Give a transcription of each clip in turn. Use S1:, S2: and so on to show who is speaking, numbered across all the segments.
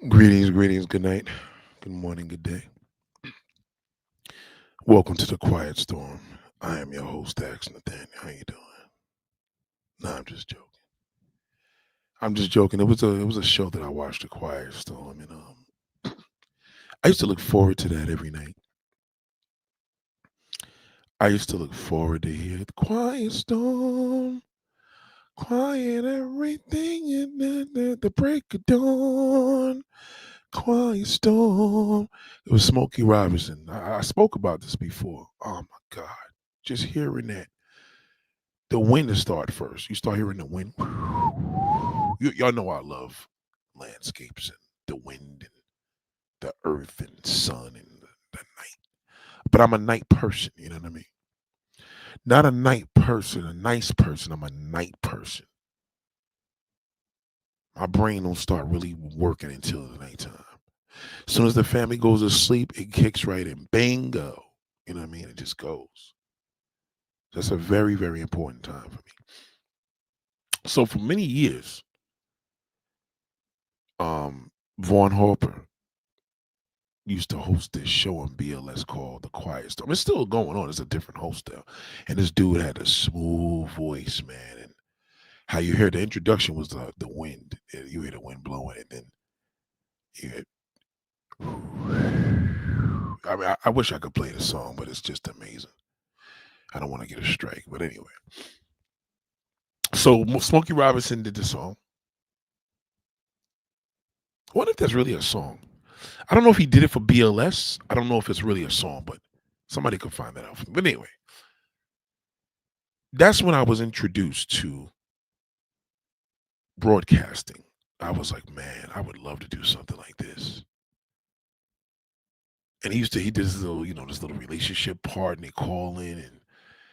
S1: Greetings, good night, good morning, good day. Welcome to the Quiet Storm. I am your host, Dax Nathaniel. How you doing? No, I'm just joking. I'm just joking. It was a show that I watched, The Quiet Storm, and I used to look forward to that every night. I used to look forward to hear the Quiet Storm, quiet everything in the break of dawn. Quiet Storm. It was Smokey Robinson. I spoke about this before. Oh my God. Just hearing that the wind to start first. You start hearing the wind. Y'all know I love landscapes and the wind and the earth and sun and the night. But I'm a night person, you know what I mean? Not a night person, a nice person. I'm a night person. My brain don't start really working until the nighttime. As soon as the family goes to sleep, it kicks right in. Bingo. You know what I mean? It just goes. That's a very, very important time for me. So for many years, Vaughn Harper used to host this show on BLS called The Quiet Storm. It's still going on. It's a different host now. And this dude had a smooth voice, man. And how you hear the introduction was the wind. You hear the wind blowing, and then you hear. I mean, I wish I could play the song, but it's just amazing. I don't want to get a strike, but anyway. So Smokey Robinson did the song. I wonder if that's really a song. I don't know if he did it for BLS. I don't know if it's really a song, but somebody could find that out for me. But anyway, that's when I was introduced to broadcasting. I was like, man, I would love to do something like this. And he did this little, this little relationship part, and they call in and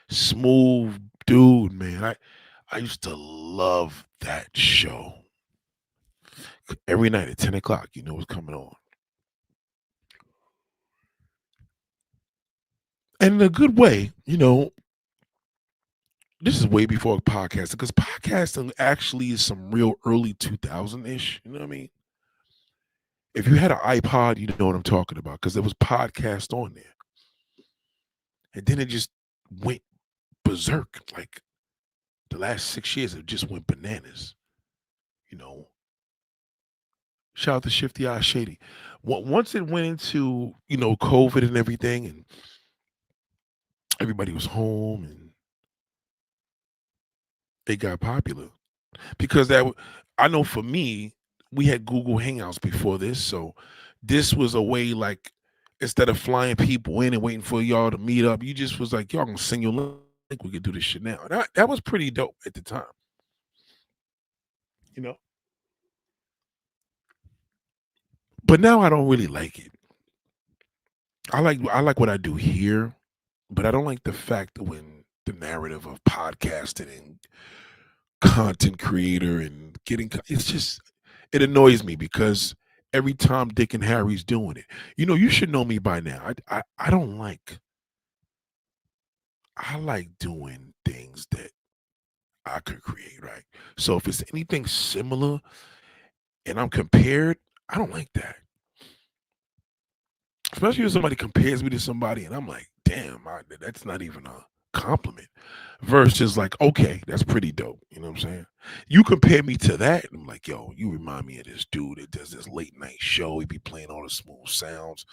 S1: smooth dude, man. I used to love that show. Every night at 10 o'clock, you know what's coming on. And in a good way, this is way before podcasting, because podcasting actually is some real early 2000 ish. You know what I mean? If you had an iPod, you know what I'm talking about, because there was podcast on there. And then it just went berserk. Like the last 6 years, it just went bananas. You know, shout out to Shifty Eye Shady. Once it went into, COVID and everything, and everybody was home and it got popular. Because I know for me, we had Google Hangouts before this. So this was a way, like, instead of flying people in and waiting for y'all to meet up, you just was like, y'all gonna send your link. We could do this shit now. That was pretty dope at the time. You know? But now I don't really like it. I like what I do here, but I don't like the fact that when the narrative of podcasting and content creator and it's just, it annoys me because every time Dick and Harry's doing it, you should know me by now. I don't like. I like doing things that I could create, right? So if it's anything similar and I'm compared, I don't like that. Especially if somebody compares me to somebody and I'm like, damn, that's not even a compliment. Versus like, okay, that's pretty dope. You know what I'm saying? You compare me to that, and I'm like, yo, you remind me of this dude that does this late night show. He be playing all the smooth sounds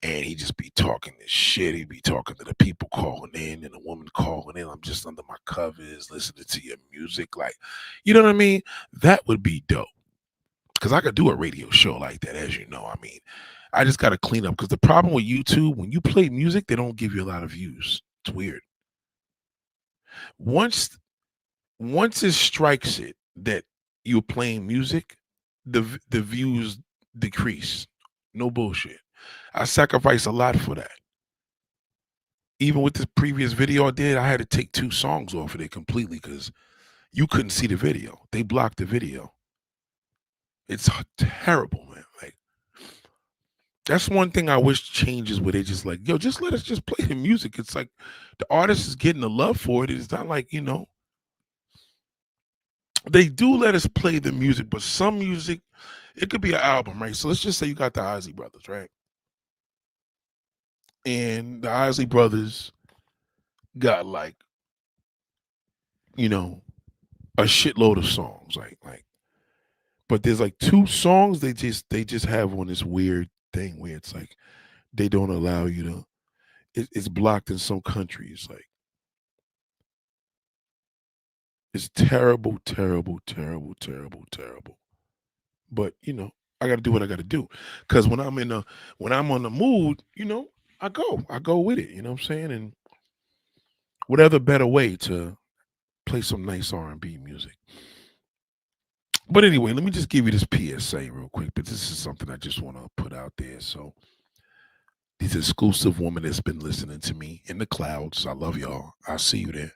S1: and he just be talking this shit. He be talking to the people calling in and the woman calling in. I'm just under my covers listening to your music. Like, you know what I mean? That would be dope. Because I could do a radio show like that, as you know. I mean, I just got to clean up. Because the problem with YouTube, when you play music, they don't give you a lot of views. It's weird. Once once it strikes it that you're playing music, the views decrease. No bullshit. I sacrifice a lot for that. Even with this previous video I did, I had to take 2 songs off of it completely because you couldn't see the video. They blocked the video. It's terrible, man. Like, that's one thing I wish changes where they just like, yo, just let us just play the music. It's like the artist is getting the love for it. It's not like, they do let us play the music, but some music It could be an album, right? So let's just say you got the Isley Brothers, right? And the Isley Brothers got like, you know, a shitload of songs, like but there's like two songs they just have on this weird thing where it's like they don't allow you to it's blocked in some countries. Like it's terrible, terrible, terrible, terrible, terrible. But I got to do what I got to do because when I'm on the mood, I go with it. You know what I'm saying? And what other better way to play some nice R&B music? But anyway, let me just give you this PSA real quick. But this is something I just want to put out there. So these exclusive women that's been listening to me in the clouds, I love y'all. I'll see you there.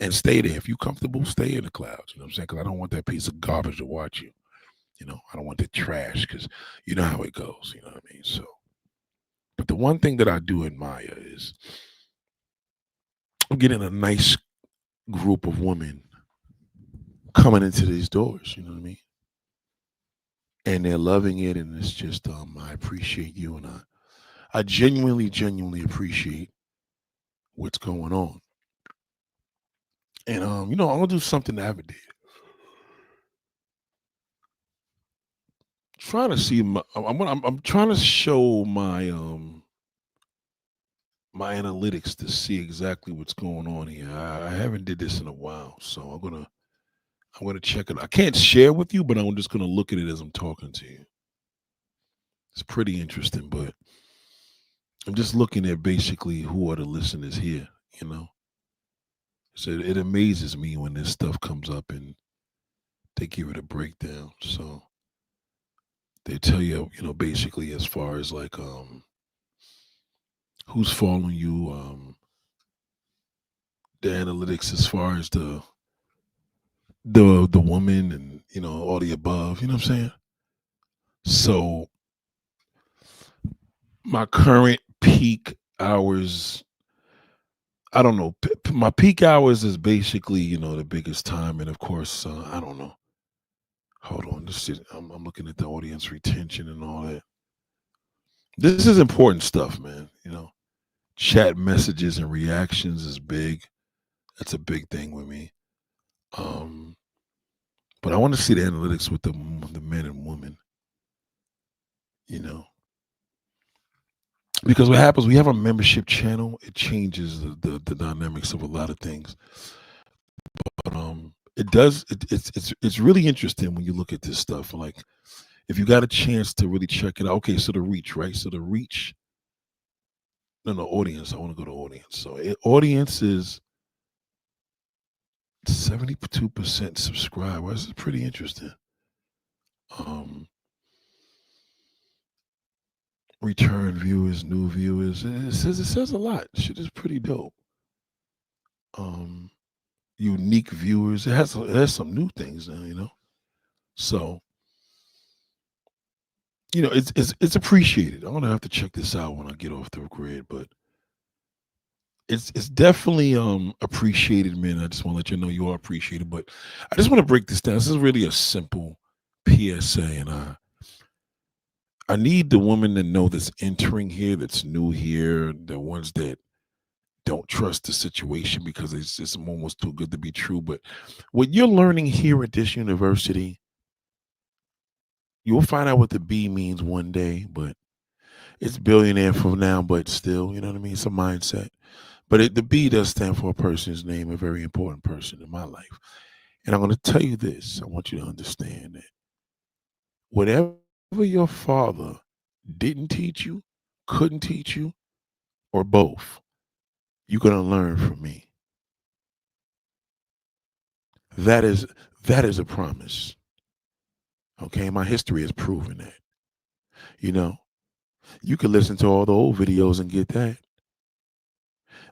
S1: And stay there. If you comfortable, stay in the clouds. You know what I'm saying? Because I don't want that piece of garbage to watch you. I don't want the trash because you know how it goes. You know what I mean? So, but the one thing that I do admire is I'm getting a nice group of women coming into these doors. You know what I mean? And they're loving it, and it's just I appreciate you, and I genuinely, genuinely appreciate what's going on. And I'm gonna do something I haven't did. Trying to see I'm trying to show my analytics to see exactly what's going on here. I haven't did this in a while, so I'm gonna check it. I can't share with you, but I'm just gonna look at it as I'm talking to you. It's pretty interesting, but I'm just looking at basically who are the listeners here. You know, so it amazes me when this stuff comes up and they give it a breakdown. So they tell you, basically as far as like who's following you, the analytics as far as the woman and all the above. You know what I'm saying? So my current peak hours, I don't know. My peak hours is basically the biggest time, and of course I don't know. Hold on, I'm looking at the audience retention and all that. This is important stuff, man. Chat messages and reactions is big. That's a big thing with me. Um, but I want to see the analytics with the men and women. You know, because what happens, we have a membership channel. It changes the dynamics of a lot of things. But it does. It's really interesting when you look at this stuff. Like if you got a chance to really check it out. Okay, so the reach, right? So the reach. No, audience. I want to go to audience. So audience is 72% subscribers. This is pretty interesting. Um, Return viewers, new viewers. It says a lot. Shit is pretty dope. Um, Unique viewers. It has some new things now. So it's appreciated. I'm gonna have to check this out when I get off the grid, but it's definitely appreciated, man. I just want to let you know you are appreciated. But I just want to break this down. This is really a simple PSA, and I need the woman to know that's entering here, that's new here, the ones that don't trust the situation because it's just almost too good to be true. But what you're learning here at this university, you'll find out what the B means one day, but it's billionaire for now, but still, you know what I mean? It's a mindset. But the B does stand for a person's name, a very important person in my life. And I'm going to tell you this. I want you to understand that whatever your father didn't teach you, couldn't teach you, or both, you're going to learn from me. That is that is a promise. Okay, my history has proven that. You know, you can listen to all the old videos and get that.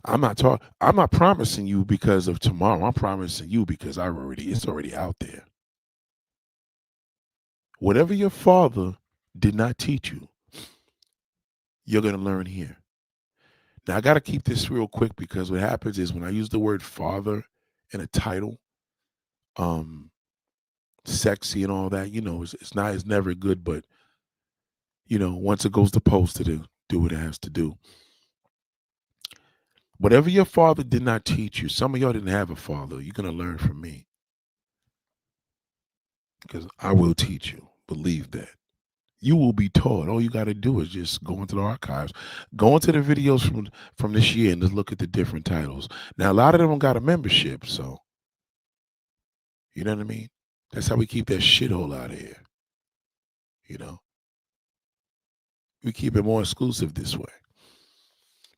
S1: I'm not promising you because of tomorrow. I'm promising you because it's already out there. Whatever your father did not teach you, you're going to learn here. Now I got to keep this real quick because what happens is when I use the word father in a title, um sexy and all that. It's never good, but once it goes to post to do what it has to do. Whatever your father did not teach you, some of y'all didn't have a father. You're gonna learn from me because I will teach you. Believe that. You will be taught. All you got to do is just go into the archives, go into the videos from this year, and just look at the different titles. Now, a lot of them got a membership, so you know what I mean. That's how we keep that shithole out of here. You know, we keep it more exclusive this way.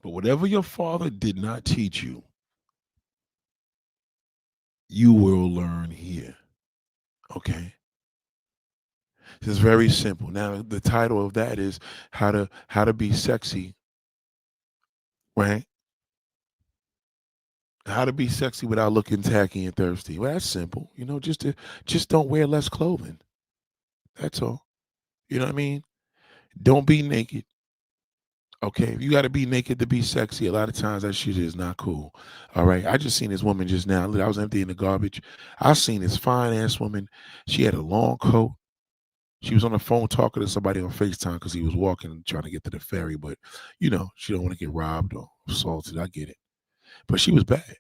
S1: But whatever your father did not teach you, you will learn here. Okay. It's very simple. Now, the title of that is how to be sexy, right? How to be sexy without looking tacky and thirsty. Well, that's simple. Just don't wear less clothing. That's all. You know what I mean? Don't be naked. Okay, if you got to be naked to be sexy, a lot of times that shit is not cool. All right, I just seen this woman just now. I was emptying the garbage. I seen this fine ass woman. She had a long coat. She was on the phone talking to somebody on FaceTime because he was walking trying to get to the ferry. But she don't want to get robbed or assaulted. I get it. But she was bad.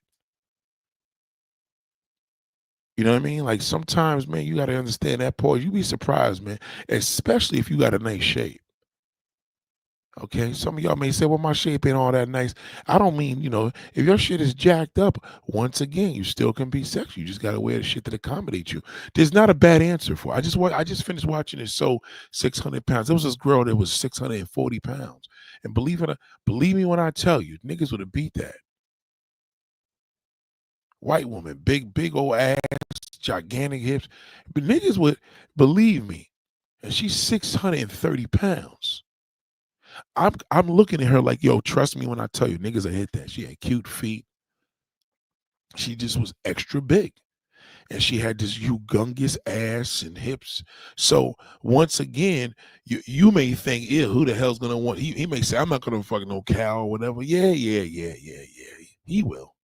S1: You know what I mean? Like sometimes, man, you got to understand that pause. You be surprised, man, especially if you got a nice shape. Okay, some of y'all may say, "Well, my shape ain't all that nice." I don't mean, if your shit is jacked up. Once again, you still can be sexy. You just got to wear the shit that accommodates you. There's not a bad answer for it. I just finished watching this. So 600 pounds. There was this girl that was 640 pounds, and believe me when I tell you, niggas would have beat that. White woman, big old ass, gigantic hips, but niggas would believe me. And she's 630 pounds. I'm looking at her like, yo, trust me when I tell you, niggas will hit that. She had cute feet. She just was extra big. And she had this humongous ass and hips. So once again, you may think, yeah, who the hell's gonna want? He may say, I'm not gonna fuck no cow or whatever. Yeah. He will.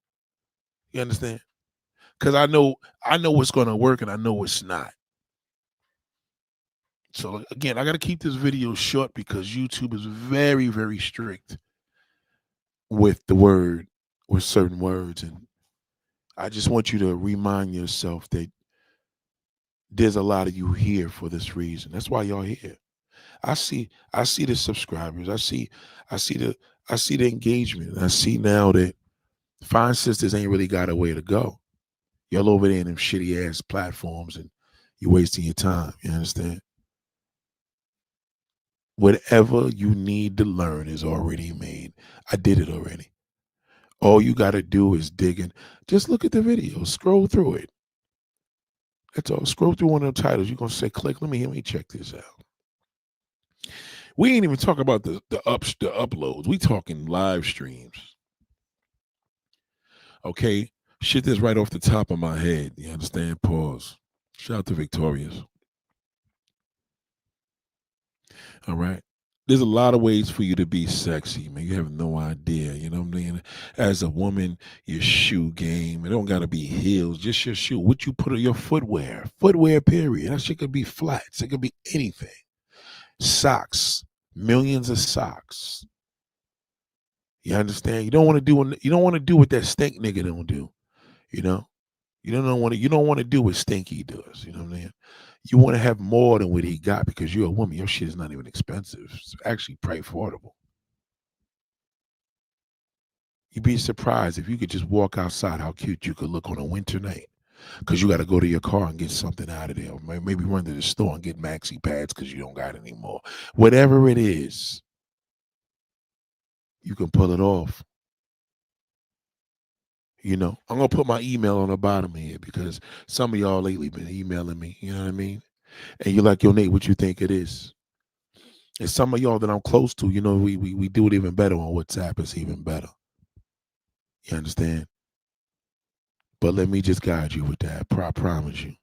S1: You understand? Because I know what's gonna work and I know it's not. So again, I got to keep this video short because YouTube is very, very strict with with certain words, and I just want you to remind yourself that there's a lot of you here for this reason. That's why y'all here. I see the subscribers. I see the engagement. I see now that Fine Sisters ain't really got a way to go. Y'all over there in them shitty ass platforms and you're wasting your time. You understand? Whatever you need to learn is already made. I did it already. All you got to do is dig in. Just look at the video. Scroll through it. That's all. Scroll through one of the titles. You're going to say, click. Let me check this out. We ain't even talking about the uploads. We talking live streams. Okay? Shit that's right off the top of my head. You understand? Pause. Shout out to Victorious. All right. There's a lot of ways for you to be sexy, man. You have no idea. You know what I mean? As a woman, your shoe game. It don't gotta be heels, just your shoe. What you put on your footwear. Footwear, period. That shit could be flats. It could be anything. Socks. Millions of socks. You understand? You don't want to do what that stink nigga don't do. You know? You don't want to do what Stinky does. You know what I mean? You want to have more than what he got because you're a woman. Your shit is not even expensive. It's actually pretty affordable. You'd be surprised if you could just walk outside how cute you could look on a winter night. Because you got to go to your car and get something out of there. Maybe run to the store and get maxi pads because you don't got any more. Whatever it is, you can pull it off. I'm going to put my email on the bottom here because some of y'all lately been emailing me. You know what I mean? And you're like, yo, Nate, what you think it is? And some of y'all that I'm close to, we do it even better on WhatsApp. It's even better. You understand? But let me just guide you with that. I promise you.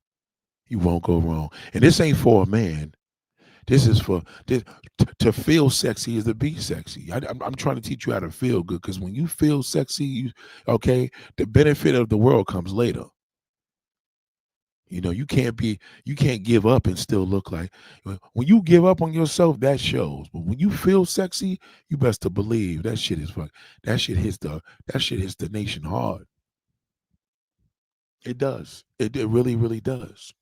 S1: You won't go wrong. And this ain't for a man. This is for to feel sexy is to be sexy. I'm trying to teach you how to feel good because when you feel sexy, the benefit of the world comes later. You can't give up and still look like when you give up on yourself, that shows. But when you feel sexy, you best to believe that shit is fuck. That shit hits the nation hard. It does. It really, really does.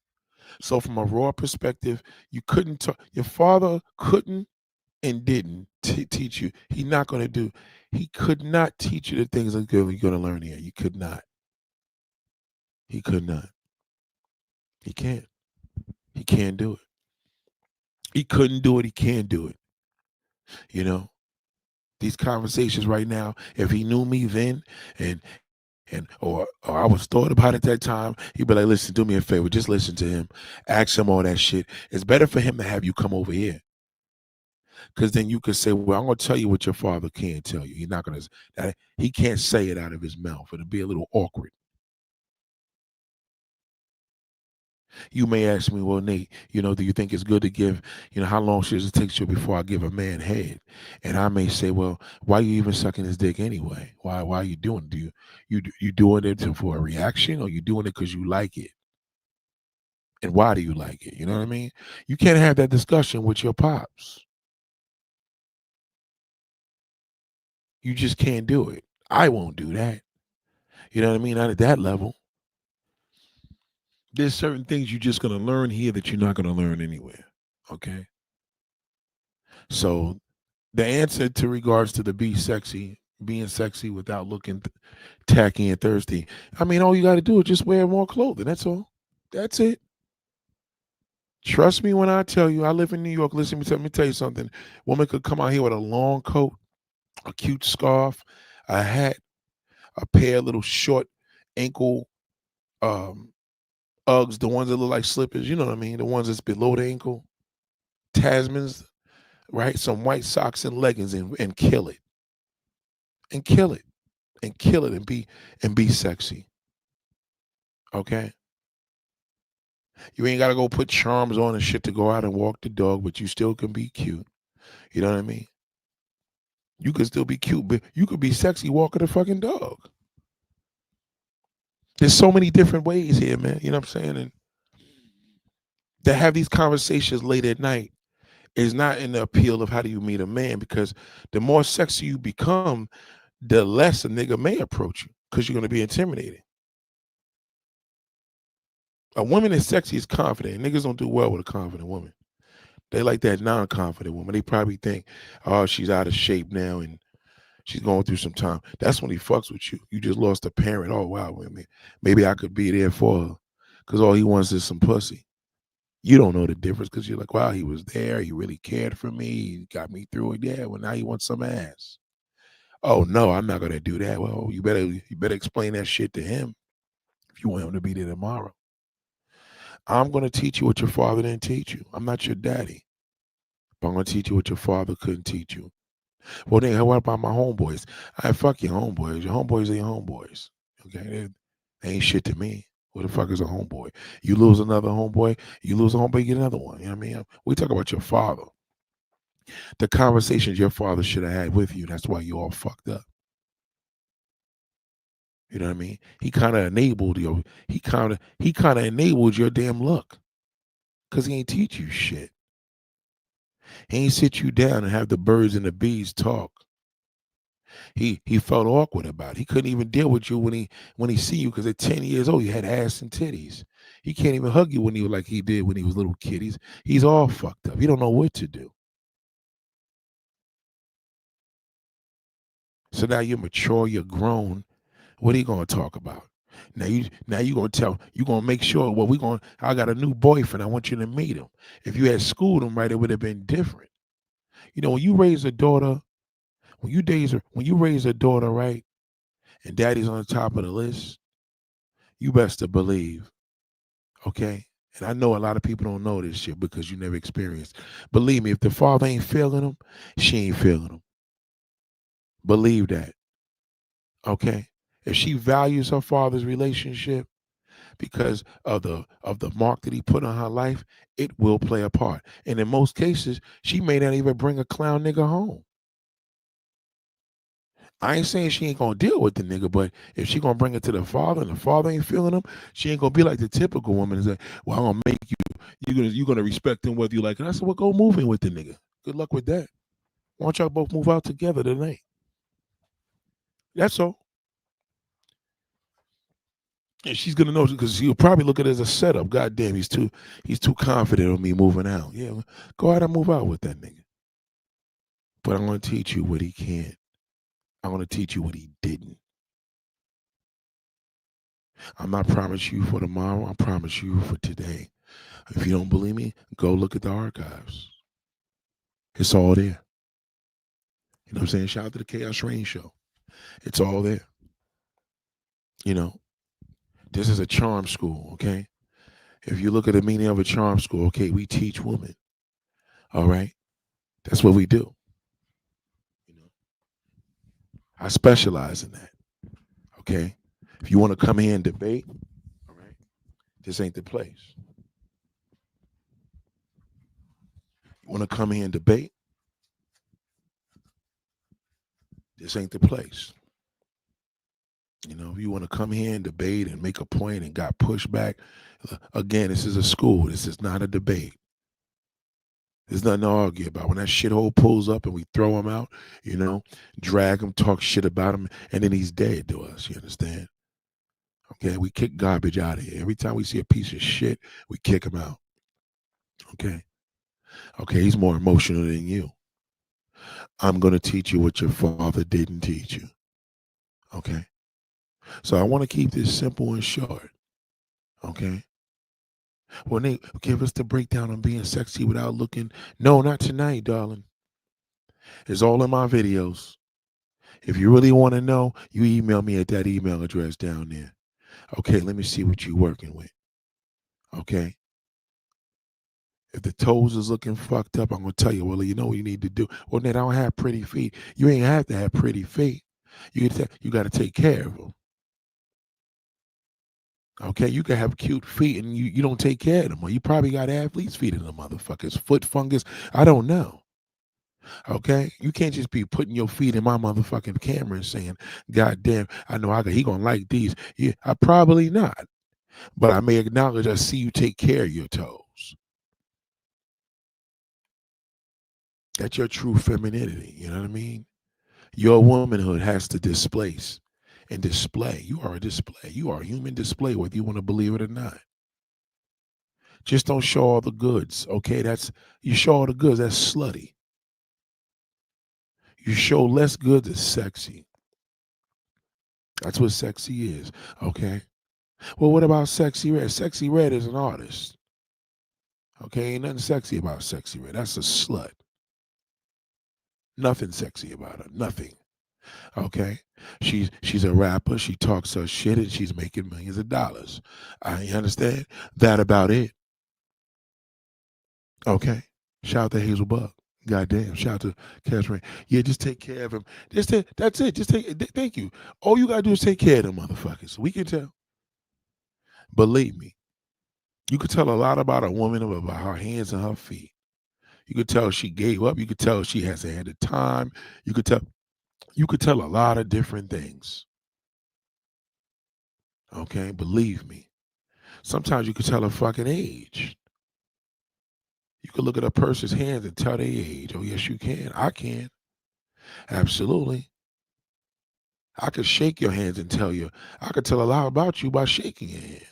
S1: So from a raw perspective, you couldn't talk. Your father couldn't and didn't teach you. He's not going to do. He could not teach you the things that you're going to learn here. You could not. He could not. He can't. He can't do it. He couldn't do it. He can't do it. You know, these conversations right now, if he knew me then or I was thought about at that time, he'd be like, listen, do me a favor, just listen to him. Ask him all that shit. It's better for him to have you come over here. Because then you could say, well, I'm gonna tell you what your father can't tell you. He's not gonna he can't say it out of his mouth. It'll be a little awkward. You may ask me, well, Nate, do you think it's good to give, how long should it take you before I give a man head? And I may say, well, why are you even sucking his dick anyway? Why are you doing it? You doing it for a reaction, or you doing it because you like it? And why do you like it? You know what I mean? You can't have that discussion with your pops. You just can't do it. I won't do that. You know what I mean? Not at that level. There's certain things you're just going to learn here that you're not going to learn anywhere. Okay? So the answer to regards to the being sexy without looking tacky and thirsty, I mean, all you got to do is just wear more clothing. That's all. That's it. Trust me when I tell you, I live in New York. Listen, let me tell you something. Woman could come out here with a long coat, a cute scarf, a hat, a pair of little short ankle um, Uggs, the ones that look like slippers. You know what I mean? The ones that's below the ankle. Tasmans, right? Some white socks and leggings and kill it. And kill it. And kill it and be sexy. Okay? You ain't gotta go put charms on and shit to go out and walk the dog, but you still can be cute. You know what I mean? You could still be cute, but you could be sexy walking a fucking dog. There's so many different ways here, man. You know what I'm saying? And to have these conversations late at night is not in the appeal of how do you meet a man, because the more sexy you become, the less a nigga may approach you because you're going to be intimidated. A woman that's sexy is confident. Niggas don't do well with a confident woman. They like that non-confident woman. They probably think, oh, she's out of shape now and she's going through some time. That's when he fucks with you. You just lost a parent. Oh, wow. Maybe I could be there for her because all he wants is some pussy. You don't know the difference because you're like, wow, he was there. He really cared for me. He got me through it. Yeah, well, now he wants some ass. Oh, no, I'm not going to do that. Well, you better explain that shit to him if you want him to be there tomorrow. I'm going to teach you what your father didn't teach you. I'm not your daddy, but I'm going to teach you what your father couldn't teach you. Well, then what about my homeboys? I fuck your homeboys. Your homeboys are your homeboys. Okay, they ain't shit to me. What the fuck is a homeboy? You lose another homeboy, you lose a homeboy, you get another one. You know what I mean? We talk about your father. The conversations your father should have had with you. That's why you all fucked up. You know what I mean? He kind of enabled you. He kind of enabled your damn luck, cause he ain't teach you shit. He ain't sit you down and have the birds and the bees talk. He felt awkward about it. He couldn't even deal with you when he see you, because at 10 years old you had ass and titties. He can't even hug you when he was like he did when he was a little kid. He's all fucked up. He don't know what to do. So now you're mature, you're grown. What are you gonna talk about? Now you gonna make sure, well, I got a new boyfriend. I want you to meet him. If you had schooled him right, it would have been different. When you raise a daughter, when you raise a daughter right, and daddy's on the top of the list, you best to believe, okay? And I know a lot of people don't know this shit because you never experienced. Believe me, if the father ain't feeling them, she ain't feeling them. Believe that, okay? If she values her father's relationship because of the mark that he put on her life, it will play a part. And in most cases, she may not even bring a clown nigga home. I ain't saying she ain't gonna deal with the nigga, but if she gonna bring it to the father and the father ain't feeling him, she ain't gonna be like the typical woman is like, well, I'm gonna make you're gonna respect him whether you like it. I said, well, go moving with the nigga. Good luck with that. Why don't y'all both move out together tonight? That's all. And she's gonna know because she'll probably look at it as a setup. God damn, he's too confident on me moving out. Yeah, well, go out and move out with that nigga. But I'm gonna teach you what he can't. I'm gonna teach you what he didn't. I'm not promising you for tomorrow. I promise you for today. If you don't believe me, go look at the archives. It's all there. You know what I'm saying? Shout out to the Chaos Rain Show. It's all there. You know, this is a charm school, okay? If you look at the meaning of a charm school, okay, we teach women. All right? That's what we do. You know, I specialize in that. Okay? If you want to come here and debate, all right, this ain't the place. You want to come here and debate, this ain't the place. You know, if you want to come here and debate and make a point and got pushback, again, this is a school. This is not a debate. There's nothing to argue about. When that shithole pulls up and we throw him out, you know, drag him, talk shit about him, and then he's dead to us. You understand? Okay, we kick garbage out of here. Every time we see a piece of shit, we kick him out. Okay. Okay, he's more emotional than you. I'm going to teach you what your father didn't teach you. Okay. So I want to keep this simple and short. Okay. When they give us the breakdown on being sexy without looking, no, not tonight, darling. It's all in my videos. If you really want to know, you email me at that email address down there. Okay, let me see what you're working with. Okay. If the toes is looking fucked up, I'm gonna tell you, well, you know what you need to do. Well, then I don't have pretty feet. You ain't have to have pretty feet. You got to take care of them. Okay, you can have cute feet and you don't take care of them. Or you probably got athlete's feet in the motherfuckers. Foot fungus. I don't know. Okay, you can't just be putting your feet in my motherfucking camera and saying, "God damn, I know he gonna like these." Yeah, I probably not, but I may acknowledge I see you take care of your toes. That's your true femininity. You know what I mean? Your womanhood has to displace and display. You are a display. You are a human display, whether you want to believe it or not. Just don't show all the goods. Okay, you show all the goods. That's slutty. You show less goods. It's sexy. That's what sexy is. Okay. Well, what about Sexy Red? Sexy Red is an artist. Okay, ain't nothing sexy about Sexy Red. That's a slut. Nothing sexy about her. Nothing. Okay, she's a rapper. She talks her shit and she's making millions of dollars. I understand that about it. Okay, shout out to Hazel Bug. Goddamn, shout out to Catherine. Yeah, just take care of him. That's it. Just thank you. All you gotta do is take care of them motherfuckers. We can tell. Believe me, you could tell a lot about a woman about her hands and her feet. You could tell she gave up. You could tell she hasn't had the time. You could tell. You could tell a lot of different things. Okay, believe me. Sometimes you could tell a fucking age. You could look at a person's hands and tell their age. Oh, yes, you can. I can. Absolutely. I could shake your hands and tell you. I could tell a lot about you by shaking your hand.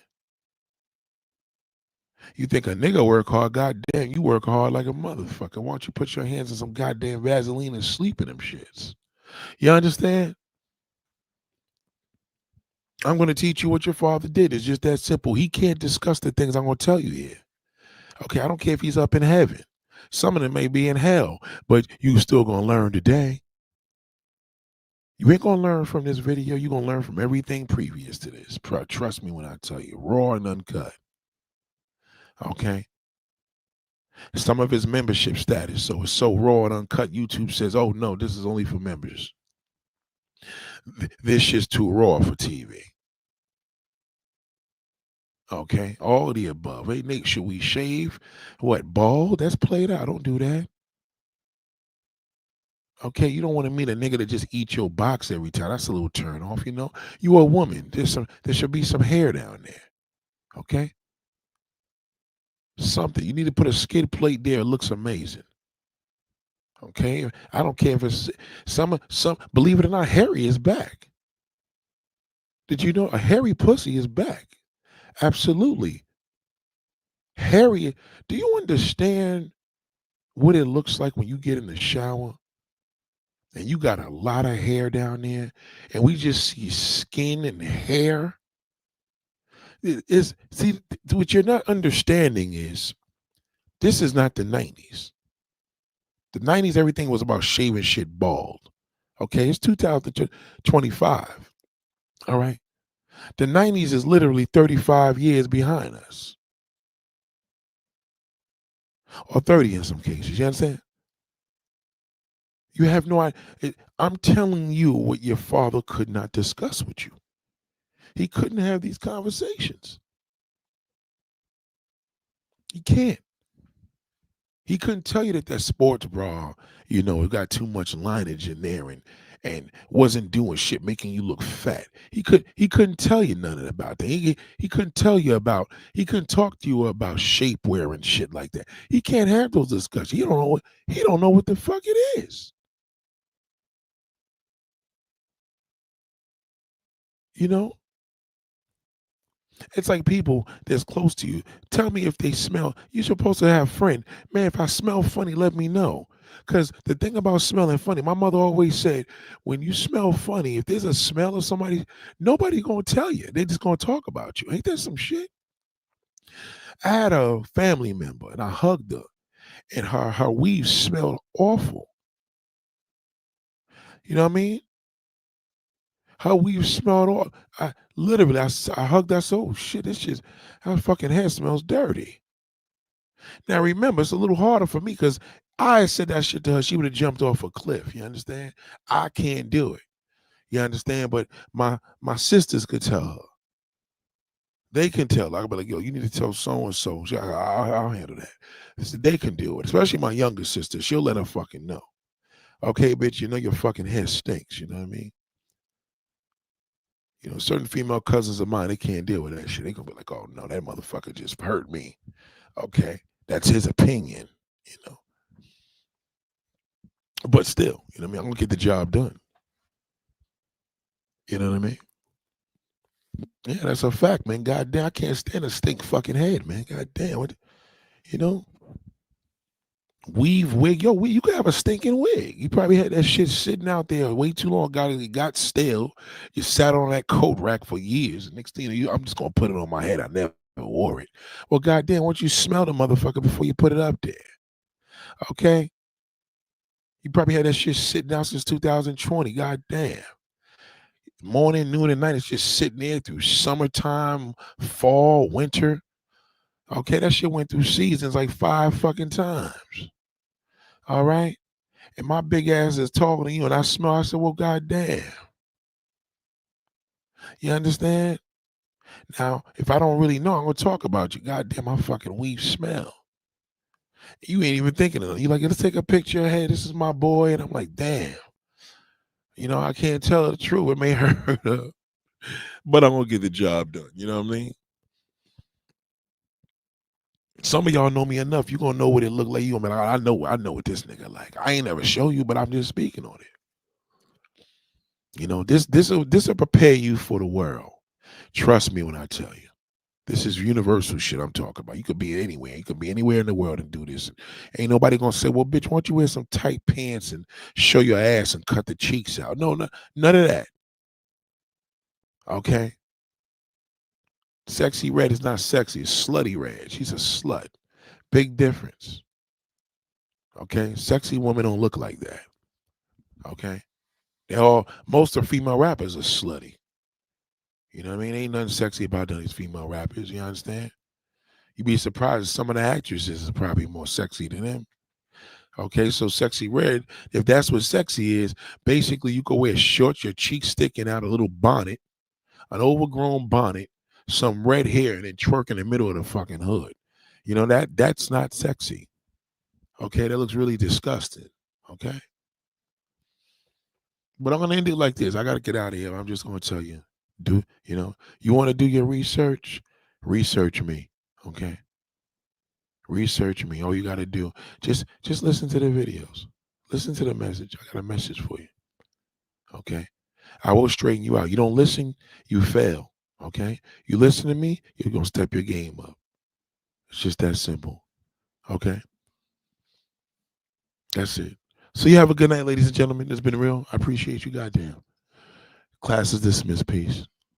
S1: You think a nigga work hard? Goddamn, you work hard like a motherfucker. Why don't you put your hands in some goddamn Vaseline and sleep in them shits? You understand? I'm going to teach you what your father did. It's just that simple. He can't discuss the things I'm going to tell you here. Okay, I don't care if he's up in heaven. Some of them may be in hell, but you still going to learn today. You ain't going to learn from this video. You're going to learn from everything previous to this. Trust me when I tell you, raw and uncut. Okay? Some of his membership status, so it's so raw and uncut, YouTube says, oh, no, this is only for members. This shit's too raw for TV. Okay? All of the above. Hey, Nate, should we shave? What, bald? That's played out. Don't do that. Okay, you don't want to meet a nigga that just eat your box every time. That's a little turn off, you know. You a woman. There should be some hair down there. Okay? Something. You need to put a skid plate there. It looks amazing. Okay? I don't care if it's some believe it or not, hairy is back. Did you know a hairy pussy is back? Absolutely. Hairy. Do you understand what it looks like when you get in the shower and you got a lot of hair down there and we just see skin and hair? Is see what you're not understanding is this is not the 90s. The 90s, everything was about shaving shit bald. Okay, it's 2025. All right. The 90s is literally 35 years behind us, or 30 in some cases. You understand? You have no idea. I'm telling you what your father could not discuss with you. He couldn't have these conversations. He can't. He couldn't tell you that sports bra, it got too much lineage in there and wasn't doing shit, making you look fat. He couldn't tell you none of about that. He couldn't tell you about. He couldn't talk to you about shapewear and shit like that. He can't have those discussions. He don't know what the fuck it is. You know, it's like people that's close to you. Tell me if they smell. You're supposed to have a friend. Man, if I smell funny, let me know. Because the thing about smelling funny, my mother always said, when you smell funny, if there's a smell of somebody, nobody gonna tell you. They just gonna talk about you. Ain't that some shit? I had a family member and I hugged her, and her weave smelled awful. You know what I mean? Her weave smelled awful. I hugged her. So, oh shit, her fucking hair smells dirty. Now remember, it's a little harder for me because I said that shit to her. She would have jumped off a cliff. You understand? I can't do it. You understand? But my sisters could tell her. They can tell. I'll be like, yo, you need to tell so and so. I'll handle that. I said, they can do it. Especially my younger sister. She'll let her fucking know. Okay, bitch, you know your fucking hair stinks. You know what I mean? Certain female cousins of mine, they can't deal with that shit. They gonna be like, oh no, that motherfucker just hurt me. Okay, that's his opinion. You know. But still, you know what I mean? I'm gonna get the job done. You know what I mean? Yeah, that's a fact, man. God damn, I can't stand a stink fucking head, man. God damn, you know? Weave wig, yo, you could have a stinking wig. You probably had that shit sitting out there way too long. It got stale. You sat on that coat rack for years. Next thing you know, I'm just gonna put it on my head. I never wore it. Well, goddamn, why don't you smell the motherfucker before you put it up there? Okay, you probably had that shit sitting out since 2020. God damn. Morning, noon, and night. It's just sitting there through summertime, fall, winter. Okay, that shit went through seasons like 5 fucking times. All right. And my big ass is talking to you and I smell. I said, well, goddamn. You understand? Now, if I don't really know, I'm gonna talk about you. Goddamn, my fucking weave smell. You ain't even thinking of it. You like, let's take a picture. Hey, this is my boy. And I'm like, damn. I can't tell her the truth. It may hurt her. But I'm gonna get the job done. You know what I mean? Some of y'all know me enough. You gonna know what it look like. You gonna be like, I know what this nigga like. I ain't never show you, but I'm just speaking on it. This will prepare you for the world. Trust me when I tell you. This is universal shit I'm talking about. You could be anywhere. You could be anywhere in the world and do this. Ain't nobody gonna say, well, bitch, why don't you wear some tight pants and show your ass and cut the cheeks out? No, none of that. Okay? Sexy red is not sexy. It's slutty red. She's a slut. Big difference. Okay? Sexy women don't look like that. Okay? Most of female rappers are slutty. You know what I mean? Ain't nothing sexy about none of these female rappers. You understand? You'd be surprised. Some of the actresses are probably more sexy than them. Okay, so sexy red, if that's what sexy is, basically you could wear shorts, your cheeks sticking out, a little bonnet, an overgrown bonnet, some red hair, and then twerk in the middle of the fucking hood. That's not sexy. Okay, that looks really disgusting. Okay. But I'm gonna end it like this. I gotta get out of here. I'm just gonna tell you, you want to do your research? Research me, okay? Research me. All you gotta do, just listen to the videos, listen to the message. I got a message for you, okay? I will straighten you out. You don't listen, you fail, okay? You listen to me, you're gonna step your game up. It's just that simple, okay? That's it. So you have a good night, ladies and gentlemen. It's been real. I appreciate you. Goddamn. Class is dismissed. Peace.